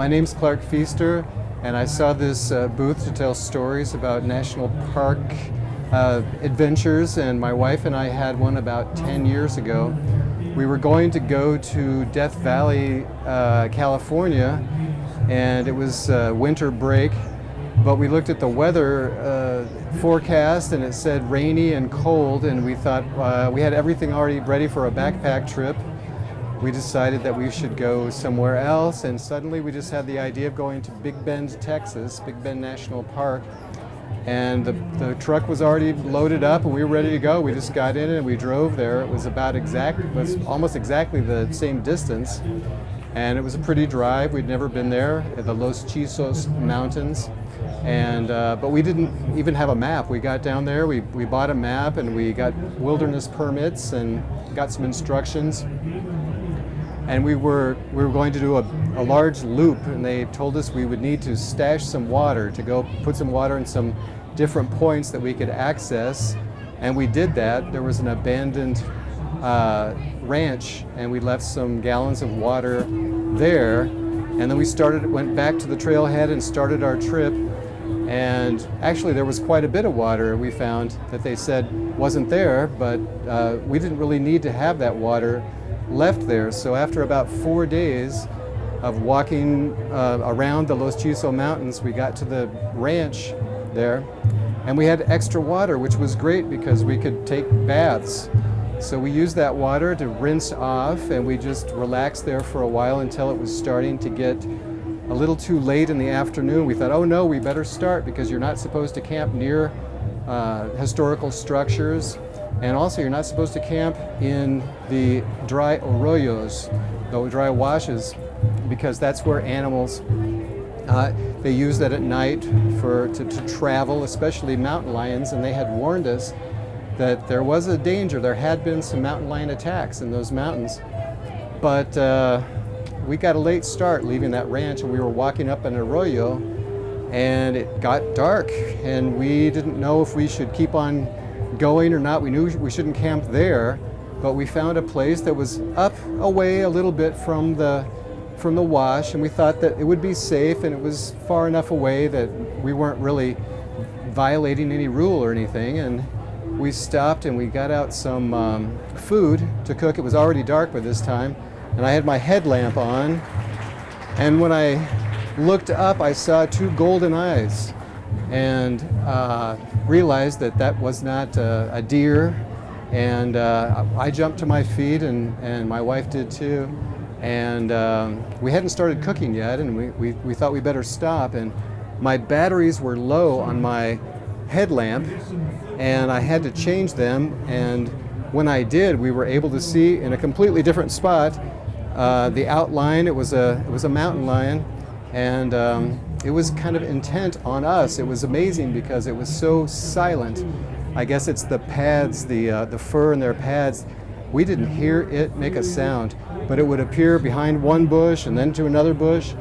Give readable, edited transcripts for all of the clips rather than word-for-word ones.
My name's Clark Feaster, and I saw this booth to tell stories about national park adventures, and my wife and I had one about 10 years ago. We were going to go to Death Valley, California, and it was winter break, but we looked at the weather forecast and it said rainy and cold, and we thought we had everything already ready for a backpack trip. We decided that we should go somewhere else, and suddenly we just had the idea of going to Big Bend, Texas, Big Bend National Park. And the truck was already loaded up and we were ready to go. We just got in and we drove there. It was almost exactly the same distance. And it was a pretty drive. We'd never been there, at the Los Chisos Mountains. And but we didn't even have a map. We got down there, we bought a map, and we got wilderness permits and got some instructions. And we were going to do a large loop, and they told us we would need to stash some water, to go put some water in some different points that we could access. And we did that. There was an abandoned ranch, and we left some gallons of water there. And then we went back to the trailhead and started our trip. And actually there was quite a bit of water we found that they said wasn't there, but we didn't really need to have that water left there. So after about 4 days of walking around the Los Chisos Mountains, we got to the ranch there, and we had extra water, which was great because we could take baths. So we used that water to rinse off, and we just relaxed there for a while until it was starting to get a little too late in the afternoon. We thought, oh no, we better start, because you're not supposed to camp near historical structures. And also, you're not supposed to camp in the dry arroyos, the dry washes, because that's where animals, they use that at night to travel, especially mountain lions, and they had warned us that there was a danger. There had been some mountain lion attacks in those mountains. But we got a late start leaving that ranch, and we were walking up an arroyo, and it got dark, and we didn't know if we should keep on going or not. We knew we shouldn't camp there, but we found a place that was up away a little bit from the wash, and we thought that it would be safe, and it was far enough away that we weren't really violating any rule or anything. And we stopped and we got out some food to cook. It was already dark by this time, and I had my headlamp on, and when I looked up I saw two golden eyes, and realized that that was not a deer, and I jumped to my feet, and my wife did too, and we hadn't started cooking yet, and we thought we better stop, and my batteries were low on my headlamp, and I had to change them, and when I did, we were able to see in a completely different spot the outline. It was a mountain lion, and it was kind of intent on us. It was amazing because it was so silent. I guess it's the pads, the fur in their pads. We didn't hear it make a sound, but it would appear behind one bush and then to another bush.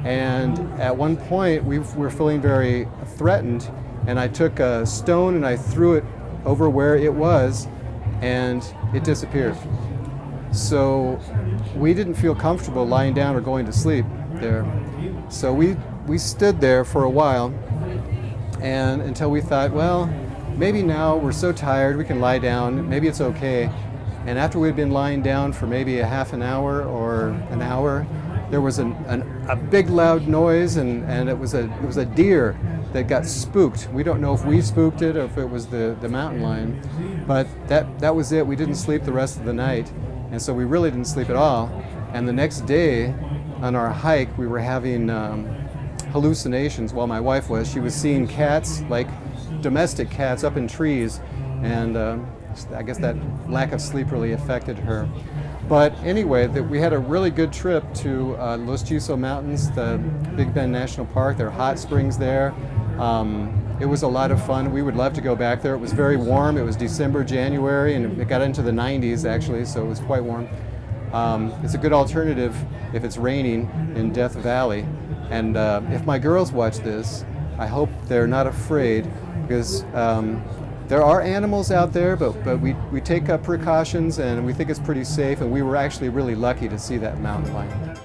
And at one point, we were feeling very threatened, and I took a stone and I threw it over where it was, and it disappeared. So we didn't feel comfortable lying down or going to sleep there. So we stood there for a while, and until we thought, well, maybe now we're so tired we can lie down, maybe it's okay. And after we'd been lying down for maybe a half an hour or an hour, there was a big loud noise, and it was a deer that got spooked. We don't know if we spooked it or if it was the mountain lion, but that was it. We didn't sleep the rest of the night, and so we really didn't sleep at all. And the next day on our hike, we were having hallucinations. Well, my wife was. She was seeing cats, like domestic cats, up in trees, and I guess that lack of sleep really affected her. But anyway, we had a really good trip to Los Chisos Mountains, the Big Bend National Park. There are hot springs there. It was a lot of fun. We would love to go back there. It was very warm. It was December, January, and it got into the 90s actually, so it was quite warm. It's a good alternative if it's raining in Death Valley. And if my girls watch this, I hope they're not afraid, because there are animals out there, but we take precautions, and we think it's pretty safe, and we were actually really lucky to see that mountain lion.